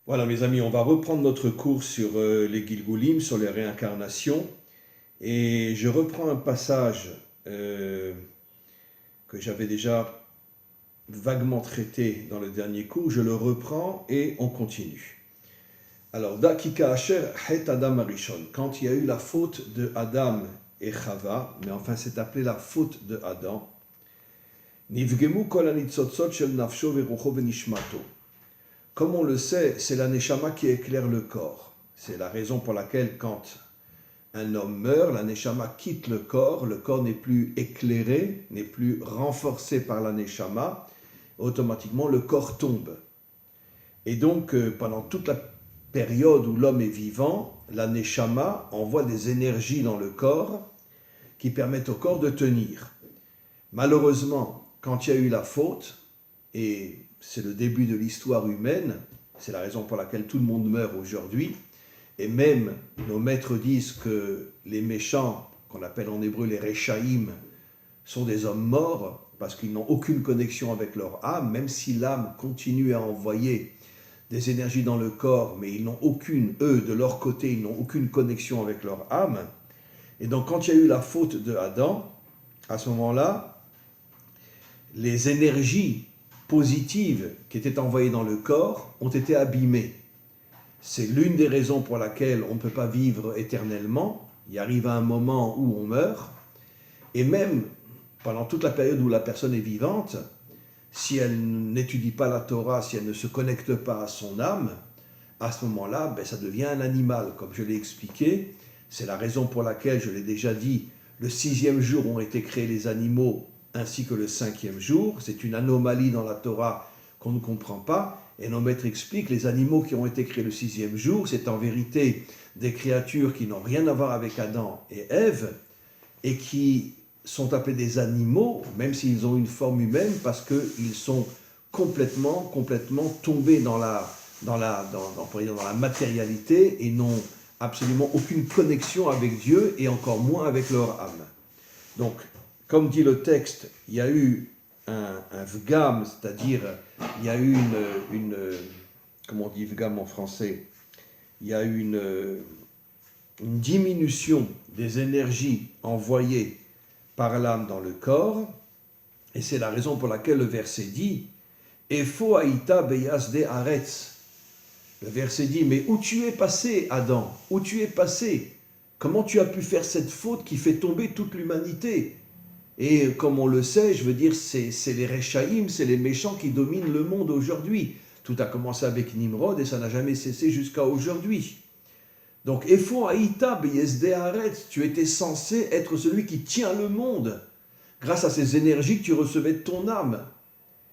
Voilà mes amis, on va reprendre notre cours sur les Gilgulim, sur les réincarnations. Et je reprends un passage que j'avais déjà vaguement traité dans le dernier cours. Je le reprends et on continue. Alors, Dakika Asher Het Adam Arishon, quand il y a eu la faute de Adam et Chava, mais enfin c'est appelé la faute de Adam, Nivgemu kol hanitzotzot shel nafsho verucho venishmato. Comme on le sait, c'est la neshama qui éclaire le corps. C'est la raison pour laquelle quand un homme meurt, la neshama quitte le corps n'est plus éclairé, n'est plus renforcé par la neshama, automatiquement le corps tombe. Et donc, pendant toute la période où l'homme est vivant, la neshama envoie des énergies dans le corps qui permettent au corps de tenir. Malheureusement, quand il y a eu la faute, et c'est le début de l'histoire humaine, c'est la raison pour laquelle tout le monde meurt aujourd'hui, et même nos maîtres disent que les méchants, qu'on appelle en hébreu les Rechaïm, sont des hommes morts, parce qu'ils n'ont aucune connexion avec leur âme, même si l'âme continue à envoyer des énergies dans le corps, mais ils n'ont aucune, eux, de leur côté, ils n'ont aucune connexion avec leur âme. Et donc quand il y a eu la faute de Adam, à ce moment-là, les énergies positives qui étaient envoyées dans le corps ont été abîmées. C'est l'une des raisons pour laquelle on ne peut pas vivre éternellement. Il arrive un moment où on meurt, et même pendant toute la période où la personne est vivante, si elle n'étudie pas la Torah, si elle ne se connecte pas à son âme, à ce moment-là, ça devient un animal, comme je l'ai expliqué. C'est la raison pour laquelle, je l'ai déjà dit, le 6e jour ont été créés les animaux, ainsi que le 5e jour. C'est une anomalie dans la Torah qu'on ne comprend pas. Et nos maîtres expliquent, les animaux qui ont été créés le 6e jour, c'est en vérité des créatures qui n'ont rien à voir avec Adam et Ève, et qui sont appelés des animaux, même s'ils ont une forme humaine, parce qu'ils sont complètement tombés dans la matérialité et n'ont absolument aucune connexion avec Dieu et encore moins avec leur âme. Donc, comme dit le texte, il y a eu un vgam, c'est-à-dire il y a eu comment on dit vgam en français, il y a eu une diminution des énergies envoyées par l'âme dans le corps, et c'est la raison pour laquelle le verset dit Efo haïta beyasde aretz. Le verset dit, mais où tu es passé, Adam? Où tu es passé? Comment tu as pu faire cette faute qui fait tomber toute l'humanité? Et comme on le sait, je veux dire, c'est les Rechaïm, c'est les méchants qui dominent le monde aujourd'hui. Tout a commencé avec Nimrod et ça n'a jamais cessé jusqu'à aujourd'hui. Donc, Efo haïta beyasde aretz, tu étais censé être celui qui tient le monde grâce à ces énergies que tu recevais de ton âme.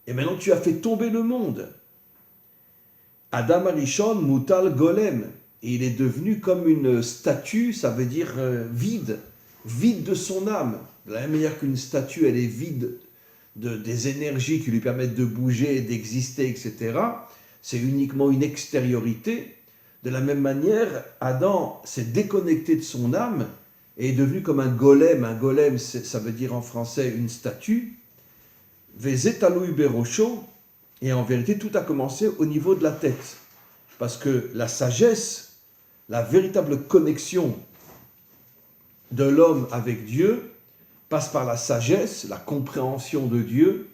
Et maintenant, tu as fait tomber le monde. Adam Arishon mutal golem, et il est devenu comme une statue, ça veut dire vide de son âme. De la même manière qu'une statue, elle est vide des énergies qui lui permettent de bouger, d'exister, etc. C'est uniquement une extériorité. De la même manière, Adam s'est déconnecté de son âme et est devenu comme un golem. Un golem, ça veut dire en français une statue. Vezetalui berosho. Et en vérité, tout a commencé au niveau de la tête. Parce que la sagesse, la véritable connexion de l'homme avec Dieu, passe par la sagesse, la compréhension de Dieu,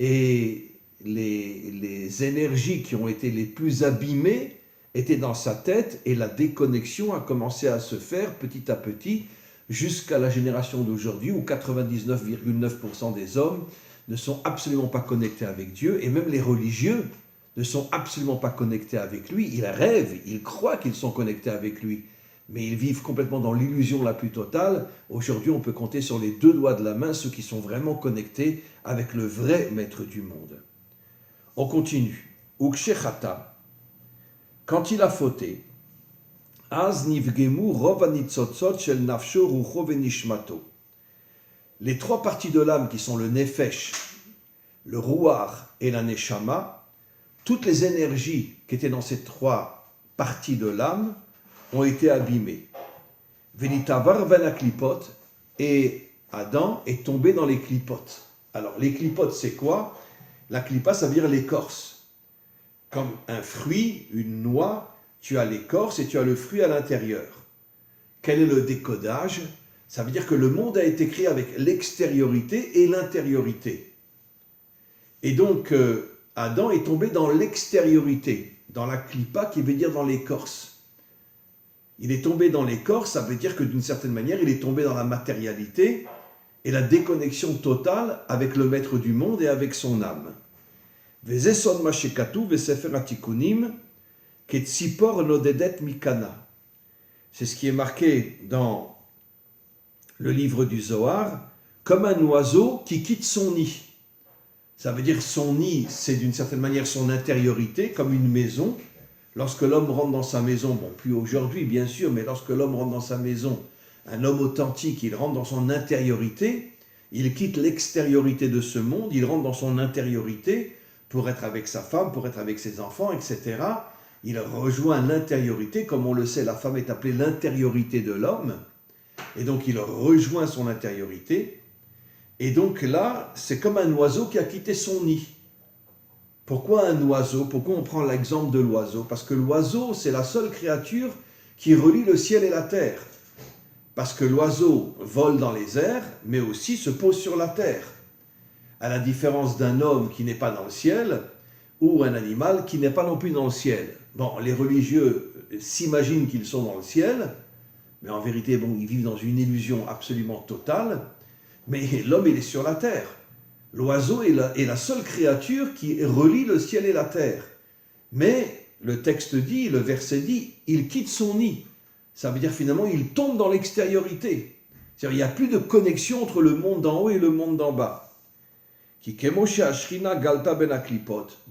et les énergies qui ont été les plus abîmées étaient dans sa tête, et la déconnexion a commencé à se faire petit à petit, jusqu'à la génération d'aujourd'hui, où 99,9% des hommes ne sont absolument pas connectés avec Dieu, et même les religieux ne sont absolument pas connectés avec lui. Ils rêvent, ils croient qu'ils sont connectés avec lui, mais ils vivent complètement dans l'illusion la plus totale. Aujourd'hui, on peut compter sur les 2 doigts de la main ceux qui sont vraiment connectés avec le vrai maître du monde. On continue. Ukshechata, quand il a fauté, Az nivgemu rov hanitzotzot shel nafsho rucho venishmato. Les 3 parties de l'âme qui sont le nefesh, le ruach et la neshama, toutes les énergies qui étaient dans ces 3 parties de l'âme ont été abîmées. Venitavar ben aklipot, et Adam est tombé dans les clipotes. Alors les clipotes c'est quoi? La clipa ça veut dire l'écorce. Comme un fruit, une noix, tu as l'écorce et tu as le fruit à l'intérieur. Quel est le décodage? Ça veut dire que le monde a été créé avec l'extériorité et l'intériorité. Et donc, Adam est tombé dans l'extériorité, dans la clipa, qui veut dire dans l'écorce. Il est tombé dans l'écorce, ça veut dire que d'une certaine manière, il est tombé dans la matérialité et la déconnexion totale avec le maître du monde et avec son âme. Vezesod mashekatu vesefer atikunim ketzipor nodedet mikana. C'est ce qui est marqué dans le livre du Zohar, comme un oiseau qui quitte son nid. Ça veut dire son nid, c'est d'une certaine manière son intériorité, comme une maison. Lorsque l'homme rentre dans sa maison, bon, plus aujourd'hui bien sûr, mais lorsque l'homme rentre dans sa maison, un homme authentique, il rentre dans son intériorité, il quitte l'extériorité de ce monde, il rentre dans son intériorité pour être avec sa femme, pour être avec ses enfants, etc. Il rejoint l'intériorité, comme on le sait, la femme est appelée l'intériorité de l'homme, et donc il rejoint son intériorité, et donc là, c'est comme un oiseau qui a quitté son nid. Pourquoi un oiseau? Pourquoi on prend l'exemple de l'oiseau? Parce que l'oiseau, c'est la seule créature qui relie le ciel et la terre. Parce que l'oiseau vole dans les airs, mais aussi se pose sur la terre. À la différence d'un homme qui n'est pas dans le ciel, ou un animal qui n'est pas non plus dans le ciel. Bon, les religieux s'imaginent qu'ils sont dans le ciel, mais en vérité, bon, ils vivent dans une illusion absolument totale, mais l'homme, il est sur la terre. L'oiseau est la seule créature qui relie le ciel et la terre. Mais le texte dit, le verset dit, il quitte son nid. Ça veut dire finalement, il tombe dans l'extériorité. C'est-à-dire, il n'y a plus de connexion entre le monde d'en haut et le monde d'en bas. De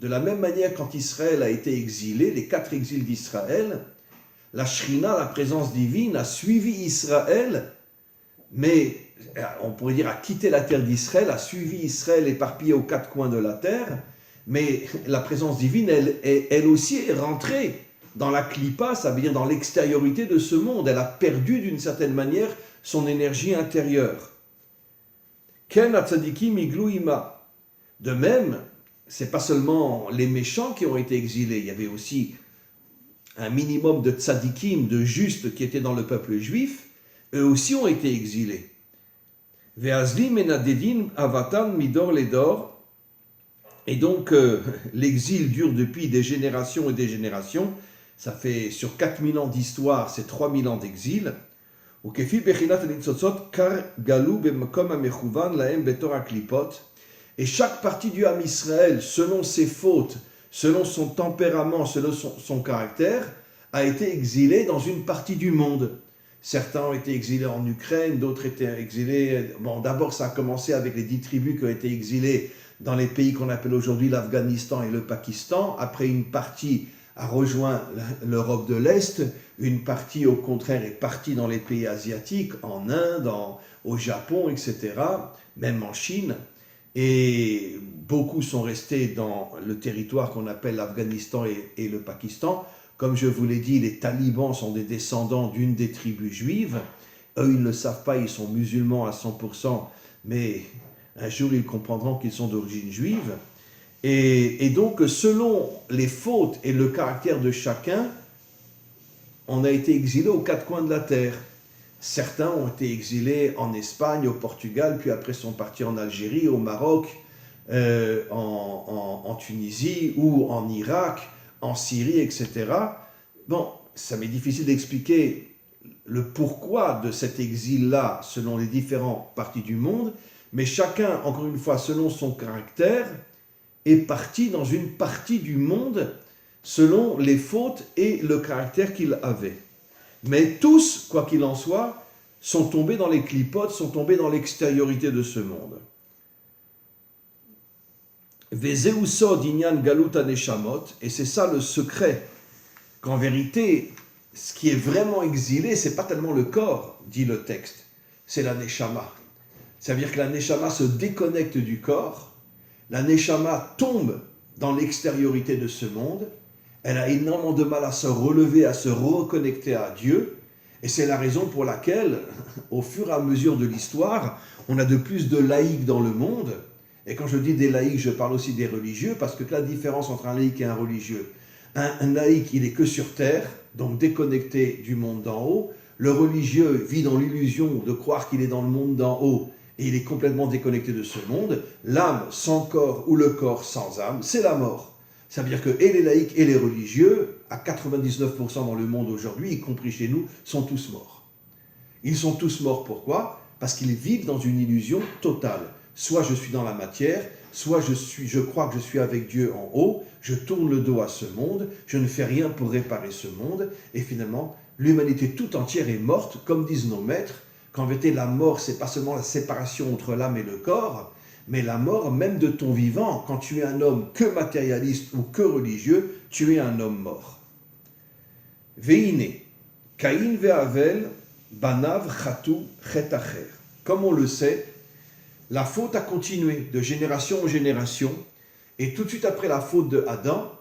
la même manière, quand Israël a été exilé, les 4 exils d'Israël, la Shrina, la présence divine, a suivi Israël, mais on pourrait dire a quitté la terre d'Israël, a suivi Israël éparpillé aux 4 coins de la terre, mais la présence divine, elle aussi est rentrée dans la klipa, ça veut dire dans l'extériorité de ce monde. Elle a perdu d'une certaine manière son énergie intérieure. Ken atzadikim iglu ima. De même, ce n'est pas seulement les méchants qui ont été exilés, il y avait aussi un minimum de tzadikim, de justes qui étaient dans le peuple juif, eux aussi ont été exilés. Ve'azli menadedin avatan midor ledor. Et donc, l'exil dure depuis des générations et des générations. Ça fait sur 4000 ans d'histoire, c'est 3000 ans d'exil. Et chaque partie du Ham Israël, selon ses fautes, selon son tempérament, selon son caractère, a été exilé dans une partie du monde. Certains ont été exilés en Ukraine, d'autres étaient exilés... Bon, d'abord, ça a commencé avec les 10 tribus qui ont été exilées dans les pays qu'on appelle aujourd'hui l'Afghanistan et le Pakistan. Après, une partie a rejoint l'Europe de l'Est, une partie, au contraire, est partie dans les pays asiatiques, en Inde, au Japon, etc., même en Chine. Et beaucoup sont restés dans le territoire qu'on appelle l'Afghanistan et le Pakistan. Comme je vous l'ai dit, les talibans sont des descendants d'une des tribus juives. Eux, ils ne le savent pas, ils sont musulmans à 100%, mais un jour, ils comprendront qu'ils sont d'origine juive. Et donc, selon les fautes et le caractère de chacun, on a été exilés aux 4 coins de la terre. Certains ont été exilés en Espagne, au Portugal, puis après sont partis en Algérie, au Maroc, en Tunisie ou en Irak, en Syrie, etc. Bon, ça m'est difficile d'expliquer le pourquoi de cet exil-là selon les différentes parties du monde, mais chacun, encore une fois, selon son caractère, est parti dans une partie du monde selon les fautes et le caractère qu'il avait. Mais tous, quoi qu'il en soit, sont tombés dans les clipotes, sont tombés dans l'extériorité de ce monde. Vezeusod inyan galuta neshamot, et c'est ça le secret, qu'en vérité, ce qui est vraiment exilé, c'est pas tellement le corps, dit le texte, c'est la neshama. Ça veut dire que la neshama se déconnecte du corps, la neshama tombe dans l'extériorité de ce monde, elle a énormément de mal à se relever, à se reconnecter à Dieu, et c'est la raison pour laquelle, au fur et à mesure de l'histoire, on a de plus de laïcs dans le monde, Et quand je dis des laïcs, je parle aussi des religieux, parce que la différence entre un laïc et un religieux, un laïc, il est que sur terre, donc déconnecté du monde d'en haut. Le religieux vit dans l'illusion de croire qu'il est dans le monde d'en haut, et il est complètement déconnecté de ce monde. L'âme sans corps ou le corps sans âme, c'est la mort. Ça veut dire que et les laïcs et les religieux, à 99% dans le monde aujourd'hui, y compris chez nous, sont tous morts. Ils sont tous morts, pourquoi ? Parce qu'ils vivent dans une illusion totale. Soit je suis dans la matière, soit je crois que je suis avec Dieu en haut, je tourne le dos à ce monde, je ne fais rien pour réparer ce monde, et finalement, l'humanité tout entière est morte, comme disent nos maîtres, qu'en vérité, la mort, c'est pas seulement la séparation entre l'âme et le corps, mais la mort même de ton vivant. Quand tu es un homme que matérialiste ou que religieux, tu es un homme mort. Veine, Caïn ve'Avel, banav chatu chetacher. Comme on le sait, la faute a continué de génération en génération, et tout de suite après la faute de Adam,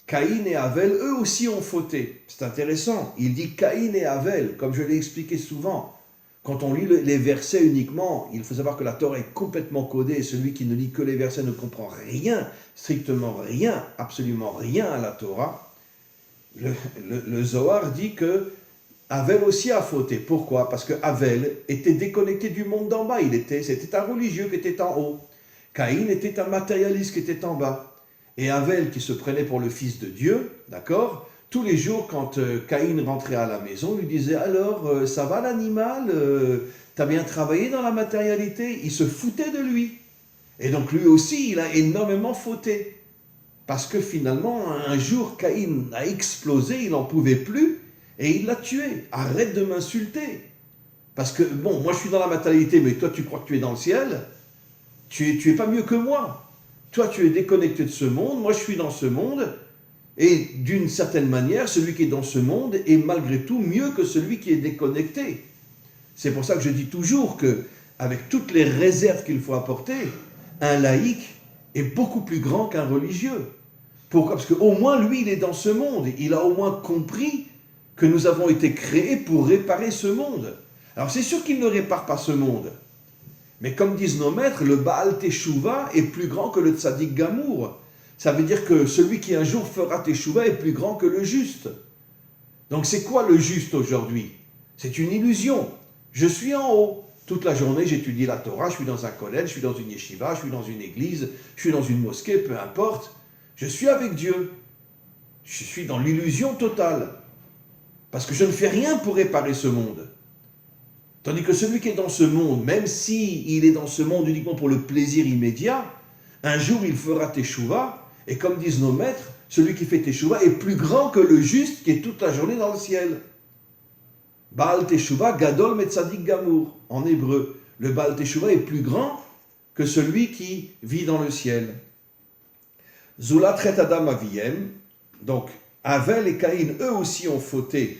Caïn et Avel, eux aussi ont fauté. C'est intéressant, il dit Caïn et Avel, comme je l'ai expliqué souvent. Quand on lit les versets uniquement, il faut savoir que la Torah est complètement codée, et celui qui ne lit que les versets ne comprend rien, strictement rien, absolument rien à la Torah. Le Zohar dit que Avel aussi a fauté. Pourquoi ? Parce que Avel était déconnecté du monde d'en bas. C'était un religieux qui était en haut. Caïn était un matérialiste qui était en bas. Et Avel, qui se prenait pour le fils de Dieu, d'accord ? Tous les jours, quand Caïn rentrait à la maison, il lui disait « Alors, ça va l'animal ? T'as bien travaillé dans la matérialité ?» Il se foutait de lui. Et donc lui aussi, il a énormément fauté. Parce que finalement, un jour, Caïn a explosé, il n'en pouvait plus, et il l'a tué. Arrête de m'insulter. Parce que, bon, moi je suis dans la matérialité, mais toi tu crois que tu es dans le ciel. Tu es pas mieux que moi. Toi tu es déconnecté de ce monde, moi je suis dans ce monde. Et d'une certaine manière, celui qui est dans ce monde est malgré tout mieux que celui qui est déconnecté. C'est pour ça que je dis toujours que, avec toutes les réserves qu'il faut apporter, un laïc est beaucoup plus grand qu'un religieux. Pourquoi ? Parce qu'au moins lui, il est dans ce monde. Il a au moins compris que nous avons été créés pour réparer ce monde. Alors c'est sûr qu'il ne répare pas ce monde. Mais comme disent nos maîtres, le Baal Teshuva est plus grand que le Tzadik Gamour. Ça veut dire que celui qui un jour fera Teshuva est plus grand que le juste. Donc c'est quoi le juste aujourd'hui ? C'est une illusion. Je suis en haut. Toute la journée, j'étudie la Torah, je suis dans un collège, je suis dans une yeshiva, je suis dans une église, je suis dans une mosquée, peu importe. Je suis avec Dieu. Je suis dans l'illusion totale. Parce que je ne fais rien pour réparer ce monde. Tandis que celui qui est dans ce monde, même s'il est dans ce monde uniquement pour le plaisir immédiat, un jour il fera Teshuva, et comme disent nos maîtres, celui qui fait Teshuva est plus grand que le juste qui est toute la journée dans le ciel. Baal Teshuva Gadol Metzadik Gamour, en hébreu. Le Baal Teshuva est plus grand que celui qui vit dans le ciel. Zulat Chet Adam Aviem, donc Avel et Caïn, eux aussi ont fauté,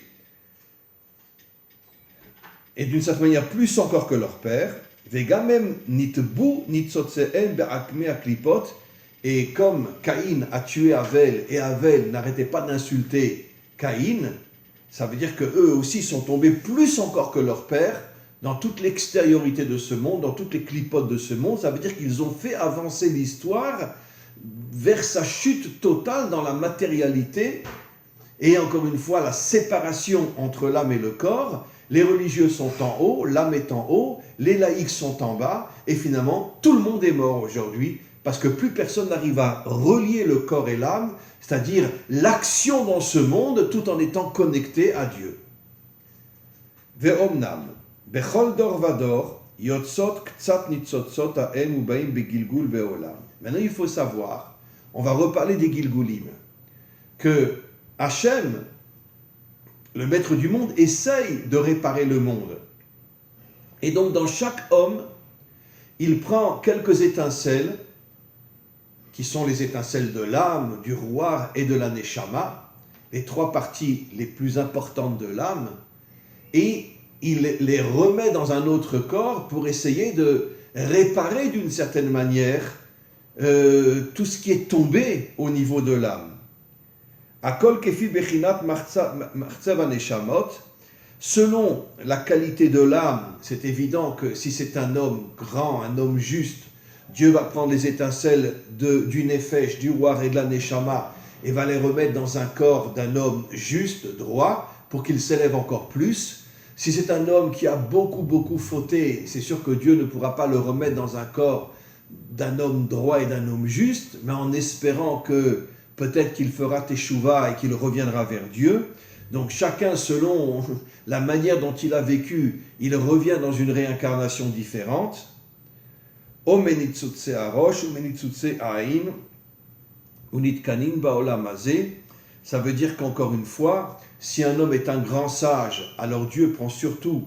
et d'une certaine manière plus encore que leur père. Vegamem nitbu nitzotseem be'akme aklipot, et comme Caïn a tué Avel, et Avel n'arrêtait pas d'insulter Caïn, ça veut dire qu'eux aussi sont tombés plus encore que leur père dans toute l'extériorité de ce monde, dans toutes les clipotes de ce monde. Ça veut dire qu'ils ont fait avancer l'histoire vers sa chute totale dans la matérialité, et encore une fois la séparation entre l'âme et le corps. Les religieux sont en haut, l'âme est en haut, les laïcs sont en bas, et finalement tout le monde est mort aujourd'hui, parce que plus personne n'arrive à relier le corps et l'âme, c'est-à-dire l'action dans ce monde tout en étant connecté à Dieu. Ve'omnam, bechol dor vador, yotzot ktsat nitzotzot ha'em ubaim begilgul be'olam. Maintenant, il faut savoir, on va reparler des Gilgulim, que Hachem, le maître du monde, essaye de réparer le monde. Et donc, dans chaque homme, il prend quelques étincelles, qui sont les étincelles de l'âme, du Ruach et de la Neshama, les trois parties les plus importantes de l'âme, et il les remet dans un autre corps pour essayer de réparer d'une certaine manière tout ce qui est tombé au niveau de l'âme. Akol kefi bechinat martzev haneshamot, selon la qualité de l'âme, c'est évident que si c'est un homme grand, un homme juste, Dieu va prendre les étincelles du Nefesh, du roi et de la Neshama, et va les remettre dans un corps d'un homme juste, droit, pour qu'il s'élève encore plus. Si c'est un homme qui a beaucoup fauté, c'est sûr que Dieu ne pourra pas le remettre dans un corps d'un homme droit et d'un homme juste, mais en espérant que peut-être qu'il fera teshuva et qu'il reviendra vers Dieu. Donc chacun, selon la manière dont il a vécu, il revient dans une réincarnation différente. O menitsutse arosh, ou menitsutse aïn, ou nitkanin baolam hazeh. Ça veut dire qu'encore une fois, si un homme est un grand sage, alors Dieu prend surtout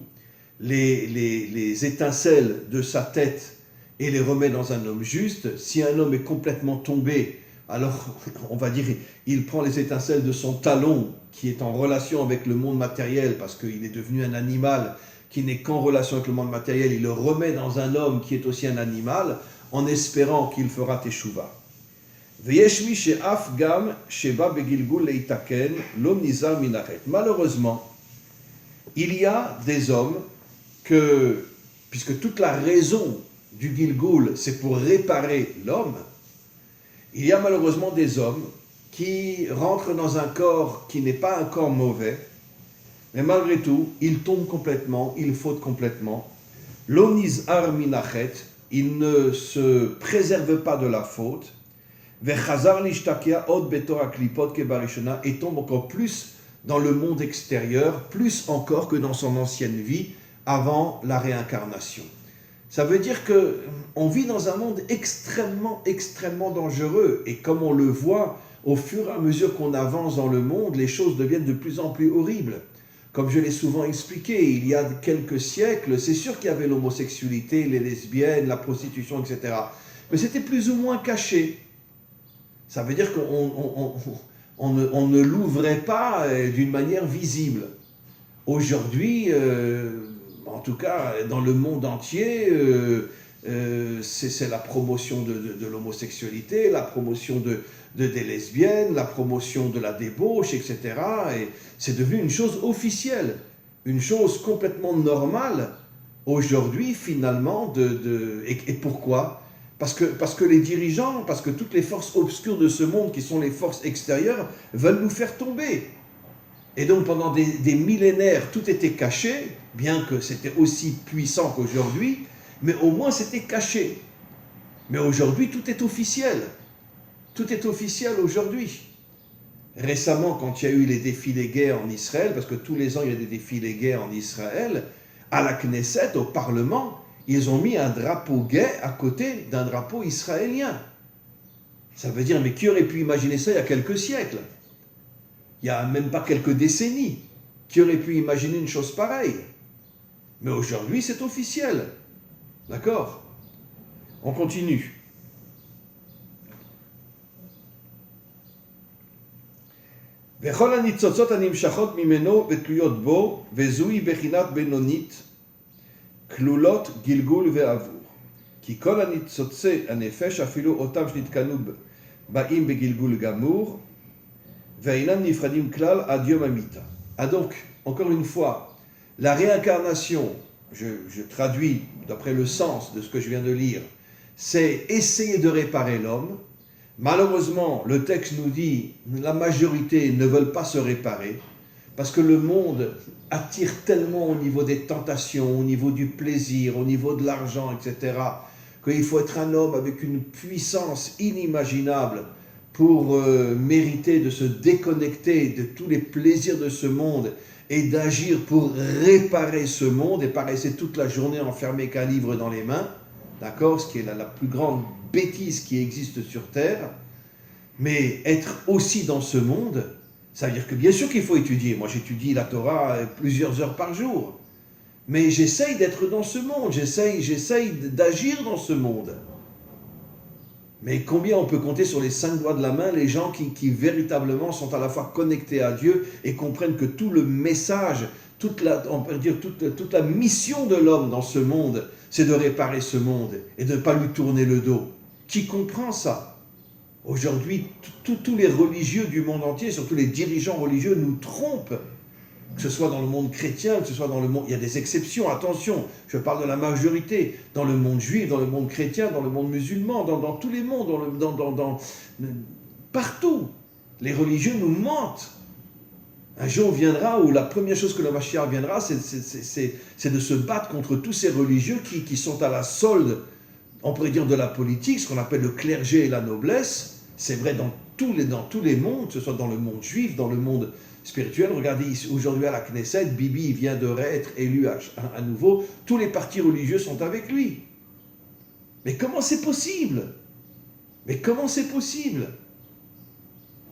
les étincelles de sa tête et les remet dans un homme juste. Si un homme est complètement tombé, alors on va dire il prend les étincelles de son talon qui est en relation avec le monde matériel parce qu'il est devenu un animal qui n'est qu'en relation avec le monde matériel, il le remet dans un homme qui est aussi un animal en espérant qu'il fera teshuva. Malheureusement, il y a des hommes que, puisque toute la raison du Gilgul, c'est pour réparer l'homme, il y a malheureusement des hommes qui rentrent dans un corps qui n'est pas un corps mauvais, mais malgré tout, ils tombent complètement, ils fautent complètement. L'onizar minachet, ils ne se préservent pas de la faute, et tombe encore plus dans le monde extérieur, plus encore que dans son ancienne vie, avant la réincarnation. Ça veut dire qu'on vit dans un monde extrêmement dangereux, et comme on le voit, au fur et à mesure qu'on avance dans le monde, les choses deviennent de plus en plus horribles. Comme je l'ai souvent expliqué, il y a quelques siècles, c'est sûr qu'il y avait l'homosexualité, les lesbiennes, la prostitution, etc. Mais c'était plus ou moins caché. Ça veut dire qu'on ne l'ouvrait pas d'une manière visible. Aujourd'hui, en tout cas dans le monde entier, c'est la promotion de l'homosexualité, la promotion des lesbiennes, la promotion de la débauche, etc. Et c'est devenu une chose officielle, une chose complètement normale aujourd'hui finalement. Et pourquoi ? Parce que les dirigeants, parce que toutes les forces obscures de ce monde, qui sont les forces extérieures, veulent nous faire tomber. Et donc pendant des millénaires, tout était caché, bien que c'était aussi puissant qu'aujourd'hui, mais au moins c'était caché. Mais aujourd'hui, tout est officiel. Tout est officiel aujourd'hui. Récemment, quand il y a eu les défilés gays en Israël, parce que tous les ans il y a des défilés gays en Israël, à la Knesset, au Parlement, ils ont mis un drapeau gay à côté d'un drapeau israélien. Ça veut dire, mais qui aurait pu imaginer ça il y a quelques siècles ? Il n'y a même pas quelques décennies. Qui aurait pu imaginer une chose pareille ? Mais aujourd'hui, c'est officiel. D'accord ? On continue. וכל הניצוצות הנמשכות ממנו ותלויות בו, וזוהי בחינת בינונית, כלולות גלגול ועבור. כי כל הניצוצי הנפש, אפילו אותם שנתקנו באים בגלגול גמור, ואינם נפרדים כלל עד יום המיתה. Ah donc, encore une fois, la réincarnation, je traduis d'après le sens de ce que je viens de lire, c'est essayer de réparer l'homme. Malheureusement, le texte nous dit la majorité ne veulent pas se réparer parce que le monde attire tellement au niveau des tentations, au niveau du plaisir, au niveau de l'argent, etc., qu'il faut être un homme avec une puissance inimaginable pour mériter de se déconnecter de tous les plaisirs de ce monde et d'agir pour réparer ce monde et pas rester toute la journée enfermé qu'un livre dans les mains, d'accord, ce qui est la plus grande bêtise qui existe sur Terre. Mais être aussi dans ce monde, ça veut dire que bien sûr qu'il faut étudier. Moi j'étudie la Torah plusieurs heures par jour, mais j'essaye d'être dans ce monde, j'essaye d'agir dans ce monde. Mais combien on peut compter sur les 5 doigts de la main les gens qui véritablement sont à la fois connectés à Dieu et comprennent que tout le message, toute la mission de l'homme dans ce monde, c'est de réparer ce monde et de ne pas lui tourner le dos. Qui comprend ça ? Aujourd'hui, tous les religieux du monde entier, surtout les dirigeants religieux, nous trompent. Que ce soit dans le monde chrétien, que ce soit dans le monde... Il y a des exceptions, attention, je parle de la majorité. Dans le monde juif, dans le monde chrétien, dans le monde musulman, dans tous les mondes, partout. Les religieux nous mentent. Un jour viendra où la première chose que le Mashiach viendra, c'est de se battre contre tous ces religieux qui sont à la solde, on pourrait dire, de la politique, ce qu'on appelle le clergé et la noblesse. C'est vrai dans tous les mondes, que ce soit dans le monde juif, dans le monde spirituel. Regardez, aujourd'hui à la Knesset, Bibi vient de être élu à nouveau. Tous les partis religieux sont avec lui. Mais comment c'est possible? Mais comment c'est possible?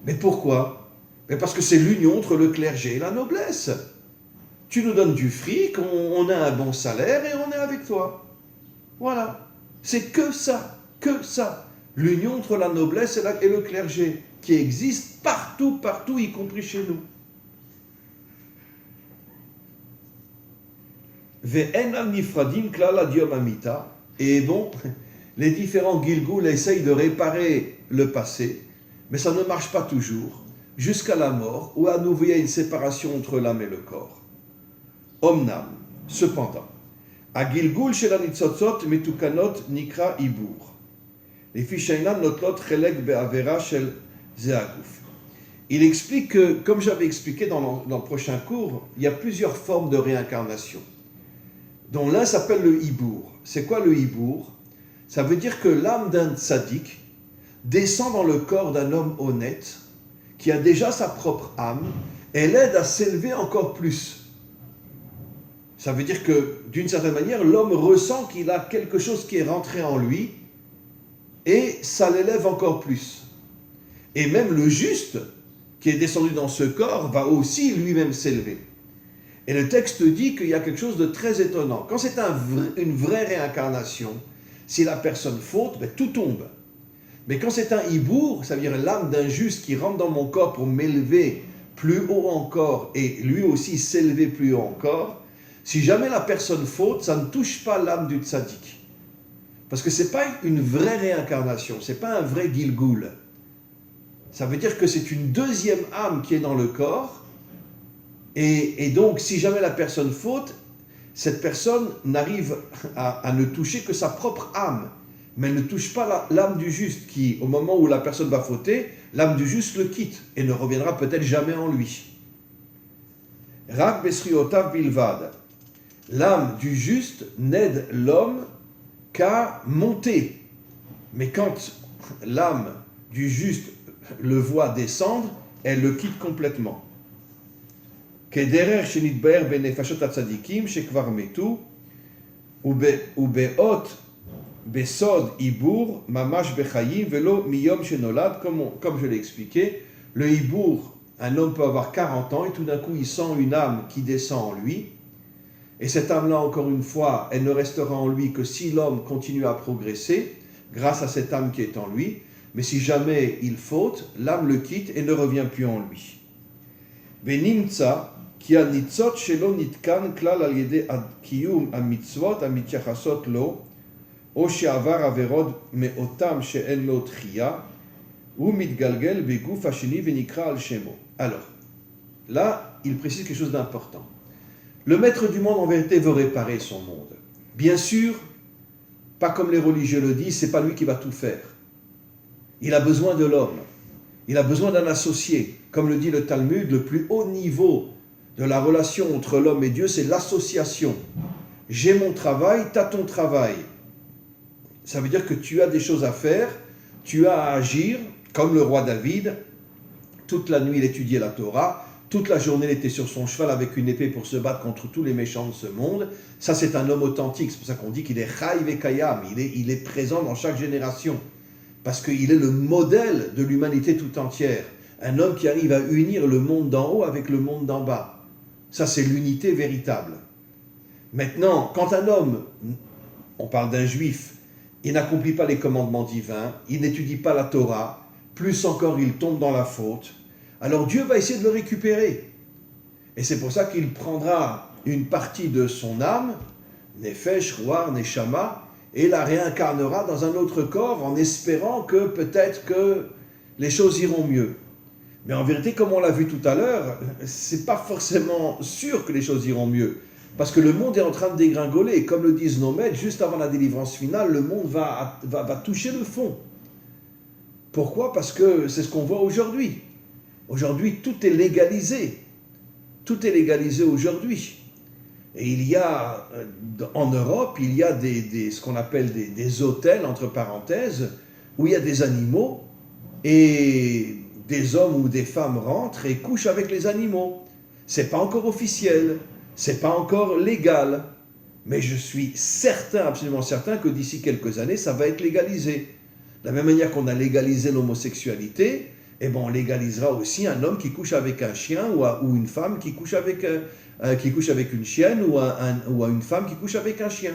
Mais pourquoi? Mais parce que c'est l'union entre le clergé et la noblesse. Tu nous donnes du fric, on a un bon salaire et on est avec toi. Voilà. C'est que ça, que ça. L'union entre la noblesse et le clergé, qui existe partout, partout, y compris chez nous. Et bon, les différents Gilgoul essayent de réparer le passé, mais ça ne marche pas toujours, jusqu'à la mort, où à nouveau il y a une séparation entre l'âme et le corps. Omnam, cependant, à Gilgoul chez la Nitzotzot metukanot nikra ibur. Les fichainam notlot chelek be'avera shel zeaguf. Il explique que, comme j'avais expliqué dans le prochain cours, il y a plusieurs formes de réincarnation, dont l'un s'appelle le hibour. C'est quoi le hibour? Ça veut dire que l'âme d'un tzaddik descend dans le corps d'un homme honnête, qui a déjà sa propre âme, et l'aide à s'élever encore plus. Ça veut dire que, d'une certaine manière, l'homme ressent qu'il a quelque chose qui est rentré en lui, et ça l'élève encore plus. Et même le juste, qui est descendu dans ce corps, va aussi lui-même s'élever. Et le texte dit qu'il y a quelque chose de très étonnant. Quand c'est une vraie réincarnation, si la personne faute, ben, tout tombe. Mais quand c'est un hibour, ça veut dire l'âme d'un juste qui rentre dans mon corps pour m'élever plus haut encore, et lui aussi s'élever plus haut encore, si jamais la personne faute, ça ne touche pas l'âme du tzaddik. Parce que ce n'est pas une vraie réincarnation, ce n'est pas un vrai Gilgoul. Ça veut dire que c'est une deuxième âme qui est dans le corps, et donc si jamais la personne faute, cette personne n'arrive à ne toucher que sa propre âme, mais elle ne touche pas l'âme du juste, qui, au moment où la personne va fauter, l'âme du juste le quitte, et ne reviendra peut-être jamais en lui. Rak besriotav bilvad. L'âme du juste n'aide l'homme qu'à monter. Mais quand l'âme du juste le voit descendre, elle le quitte complètement. Kederer shenitbaer benefashot hatzadikim shekvar metu ubeot besod ibur mamash bechayim velo miyom shenolad. Comme je l'ai expliqué, le ibour, un homme peut avoir 40 ans et tout d'un coup il sent une âme qui descend en lui. Et cette âme-là, encore une fois, elle ne restera en lui que si l'homme continue à progresser, grâce à cette âme qui est en lui. Mais si jamais il faute, l'âme le quitte et ne revient plus en lui. Venimtsa, ki anitzot shelo nitkan klal al yede kiyum amitzvot amitchachasot lo, o she'avar averod me'otam she'en lo tchiya, ou mitgalgel beguf hasheni venikra al shemo. Alors, là, il précise quelque chose d'important. Le maître du monde, en vérité, veut réparer son monde. Bien sûr, pas comme les religieux le disent, c'est pas lui qui va tout faire. Il a besoin de l'homme. Il a besoin d'un associé. Comme le dit le Talmud, le plus haut niveau de la relation entre l'homme et Dieu, c'est l'association. J'ai mon travail, tu as ton travail. Ça veut dire que tu as des choses à faire, tu as à agir, comme le roi David. Toute la nuit, il étudiait la Torah. Toute la journée, il était sur son cheval avec une épée pour se battre contre tous les méchants de ce monde. Ça, c'est un homme authentique. C'est pour ça qu'on dit qu'il est Chaïv et Kayam. Il est présent dans chaque génération. Parce qu'il est le modèle de l'humanité tout entière. Un homme qui arrive à unir le monde d'en haut avec le monde d'en bas. Ça, c'est l'unité véritable. Maintenant, quand un homme, on parle d'un juif, il n'accomplit pas les commandements divins, il n'étudie pas la Torah, plus encore il tombe dans la faute, alors Dieu va essayer de le récupérer. Et c'est pour ça qu'il prendra une partie de son âme, Nefesh, Ruach, Neshama, et la réincarnera dans un autre corps en espérant que peut-être que les choses iront mieux. Mais en vérité, comme on l'a vu tout à l'heure, c'est pas forcément sûr que les choses iront mieux. Parce que le monde est en train de dégringoler. Et comme le disent nos maîtres, juste avant la délivrance finale, le monde va toucher le fond. Pourquoi? Parce que c'est ce qu'on voit aujourd'hui. Aujourd'hui, tout est légalisé. Tout est légalisé aujourd'hui. Et il y a, en Europe, il y a ce qu'on appelle des hôtels, entre parenthèses, où il y a des animaux, et des hommes ou des femmes rentrent et couchent avec les animaux. C'est pas encore officiel, c'est pas encore légal, mais je suis certain, absolument certain, que d'ici quelques années, ça va être légalisé. De la même manière qu'on a légalisé l'homosexualité, eh ben on légalisera aussi un homme qui couche avec un chien ou une femme qui couche avec une chienne ou une femme qui couche avec un chien.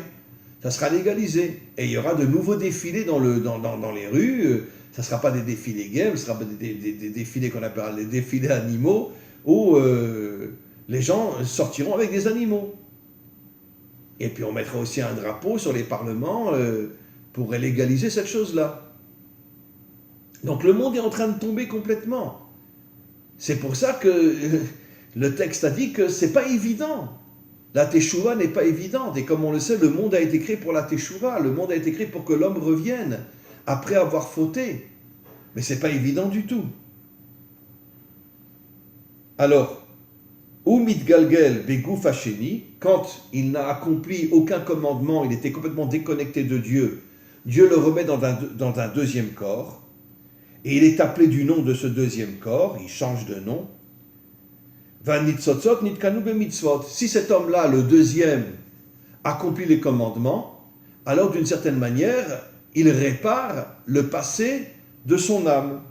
Ça sera légalisé. Et il y aura de nouveaux défilés dans les rues. Ça ne sera pas des défilés gays, ce sera des défilés qu'on appellera les défilés animaux, où les gens sortiront avec des animaux. Et puis on mettra aussi un drapeau sur les parlements pour légaliser cette chose-là. Donc le monde est en train de tomber complètement. C'est pour ça que le texte a dit que c'est pas évident. La teshuva n'est pas évidente. Et comme on le sait, le monde a été créé pour la teshuva. Le monde a été créé pour que l'homme revienne après avoir fauté. Mais c'est pas évident du tout. Alors, ou mitgalgel beguf hasheni, quand il n'a accompli aucun commandement, il était complètement déconnecté de Dieu, Dieu le remet dans un deuxième corps. Et il est appelé du nom de ce deuxième corps, il change de nom. Si cet homme-là, le deuxième, accomplit les commandements, alors d'une certaine manière, il répare le passé de son âme.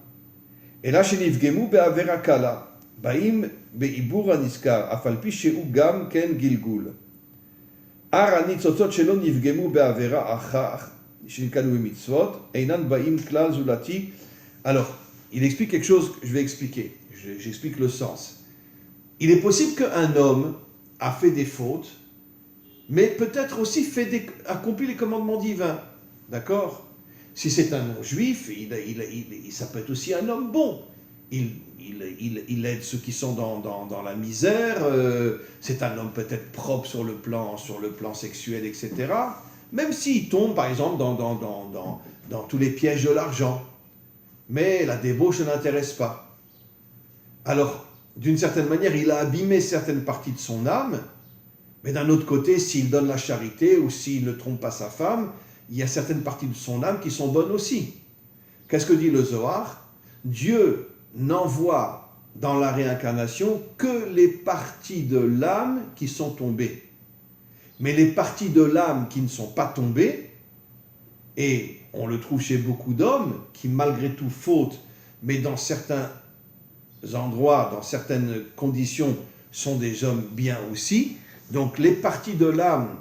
Et là, chez Nivgemu be'avera kala, ba'im be'ibur aniskar, afalpi she'u gam ken gilgul. Ar anitzotzot shelo nivgemu be'avera achar, shenikanu mitzvot, einan ba'im klal zulati. Alors, il explique quelque chose que je vais expliquer. J'explique le sens. Il est possible qu'un homme a fait des fautes, mais peut-être aussi accompli les commandements divins. D'accord? Si c'est un non-juif, ça peut être aussi un homme bon. Il aide ceux qui sont dans la misère. C'est un homme peut-être propre sur le plan sexuel, etc. Même s'il tombe, par exemple, dans tous les pièges de l'argent. Mais la débauche ne l'intéresse pas. Alors, d'une certaine manière, il a abîmé certaines parties de son âme, mais d'un autre côté, s'il donne la charité ou s'il ne trompe pas sa femme, il y a certaines parties de son âme qui sont bonnes aussi. Qu'est-ce que dit le Zohar? Dieu n'envoie dans la réincarnation que les parties de l'âme qui sont tombées. Mais les parties de l'âme qui ne sont pas tombées, et on le trouve chez beaucoup d'hommes qui malgré tout fautent, mais dans certains endroits, dans certaines conditions, sont des hommes bien aussi. Donc les parties de l'âme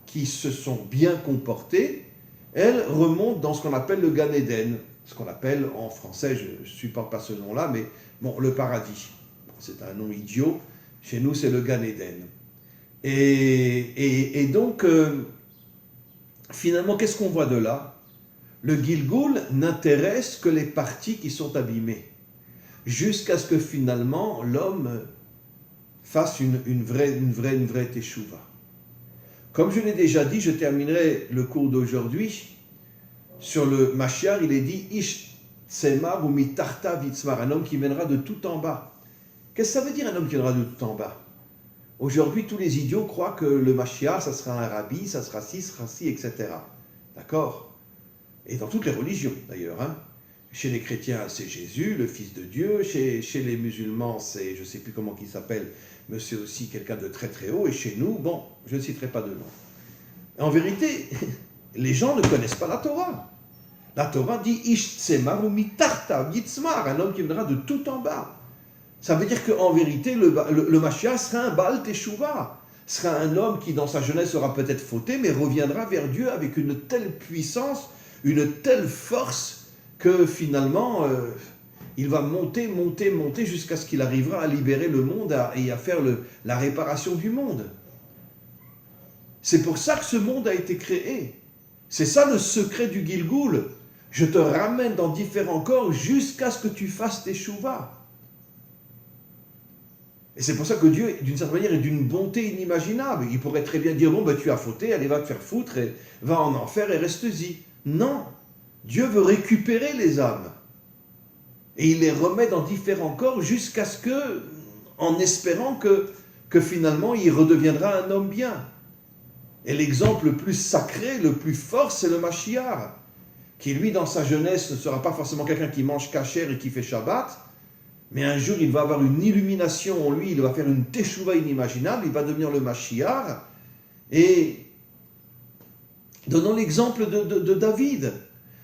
qui se sont bien comportées, elles remontent dans ce qu'on appelle le Gan Eden, ce qu'on appelle en français, je ne supporte pas ce nom-là, mais bon, le paradis. C'est un nom idiot. Chez nous, c'est le Gan Eden. Et donc, finalement, qu'est-ce qu'on voit de là? Le Gilgul n'intéresse que les parties qui sont abîmées, jusqu'à ce que finalement l'homme fasse une vraie teshuva. Comme je l'ai déjà dit, je terminerai le cours d'aujourd'hui sur le Mashiach. Il est dit Ish tsemar ou mitarta vitzmar, un homme qui viendra de tout en bas. Qu'est-ce que ça veut dire un homme qui viendra de tout en bas? Aujourd'hui, tous les idiots croient que le Mashiach, ça sera un rabbi, ça sera ci, etc. D'accord? Et dans toutes les religions, d'ailleurs. Hein. Chez les chrétiens, c'est Jésus, le Fils de Dieu. Chez les musulmans, c'est, je ne sais plus comment il s'appelle, mais c'est aussi quelqu'un de très très haut. Et chez nous, bon, je ne citerai pas de nom. En vérité, les gens ne connaissent pas la Torah. La Torah dit « Ish tsemar ou mitarta yitzmar », un homme qui viendra de tout en bas. Ça veut dire qu'en vérité, le Mashiach sera un Baal Teshuvah, sera un homme qui, dans sa jeunesse, aura peut-être fauté, mais reviendra vers Dieu avec une telle puissance, une telle force, que finalement, il va monter jusqu'à ce qu'il arrivera à libérer le monde et à faire la réparation du monde. C'est pour ça que ce monde a été créé. C'est ça le secret du Gilgul. Je te ramène dans différents corps jusqu'à ce que tu fasses tes chouvas. Et c'est pour ça que Dieu, d'une certaine manière, est d'une bonté inimaginable. Il pourrait très bien dire, bon, ben, tu as fauté, allez, va te faire foutre, et va en enfer et reste-y. Non, Dieu veut récupérer les âmes. Et il les remet dans différents corps jusqu'à ce que, en espérant que finalement, il redeviendra un homme bien. Et l'exemple le plus sacré, le plus fort, c'est le Mashiach, qui lui, dans sa jeunesse, ne sera pas forcément quelqu'un qui mange kasher et qui fait Shabbat, mais un jour, il va avoir une illumination en lui, il va faire une teshuva inimaginable, il va devenir le Mashiach. Et donnons l'exemple de David.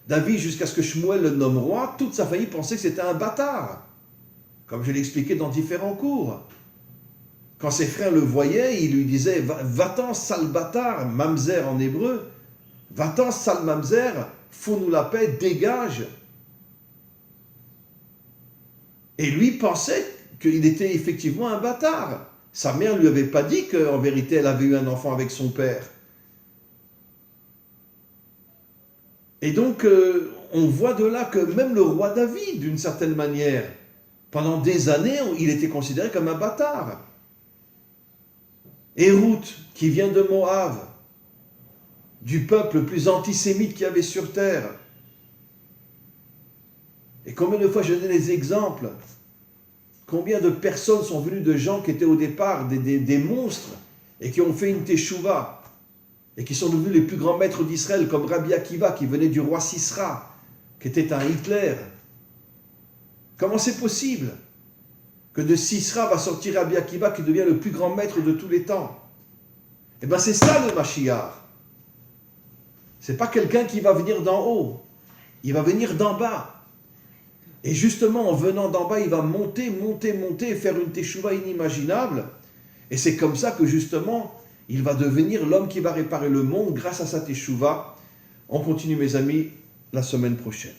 David, jusqu'à ce que Shmuel le nomme roi, toute sa famille pensait que c'était un bâtard, comme je l'ai expliqué dans différents cours. Quand ses frères le voyaient, ils lui disaient « Va-t'en, sale bâtard », mamzer en hébreu, « Va-t'en, sale mamzer, fous-nous la paix, dégage ». Et lui pensait qu'il était effectivement un bâtard. Sa mère ne lui avait pas dit qu'en vérité, elle avait eu un enfant avec son père. Et donc, on voit de là que même le roi David, d'une certaine manière, pendant des années, il était considéré comme un bâtard. Et Ruth, qui vient de Moab, du peuple le plus antisémite qu'il y avait sur terre. Et combien de fois je donne des exemples? Combien de personnes sont venues de gens qui étaient au départ des monstres et qui ont fait une teshuva et qui sont devenus les plus grands maîtres d'Israël, comme Rabbi Akiva, qui venait du roi Sisra, qui était un Hitler. Comment c'est possible que de Sisra va sortir Rabbi Akiva, qui devient le plus grand maître de tous les temps? Eh bien, c'est ça le Mashiach. C'est pas quelqu'un qui va venir d'en haut, il va venir d'en bas. Et justement, en venant d'en bas, il va monter, et faire une teshuva inimaginable. Et c'est comme ça que justement, il va devenir l'homme qui va réparer le monde grâce à sa teshuva. On continue, mes amis, la semaine prochaine.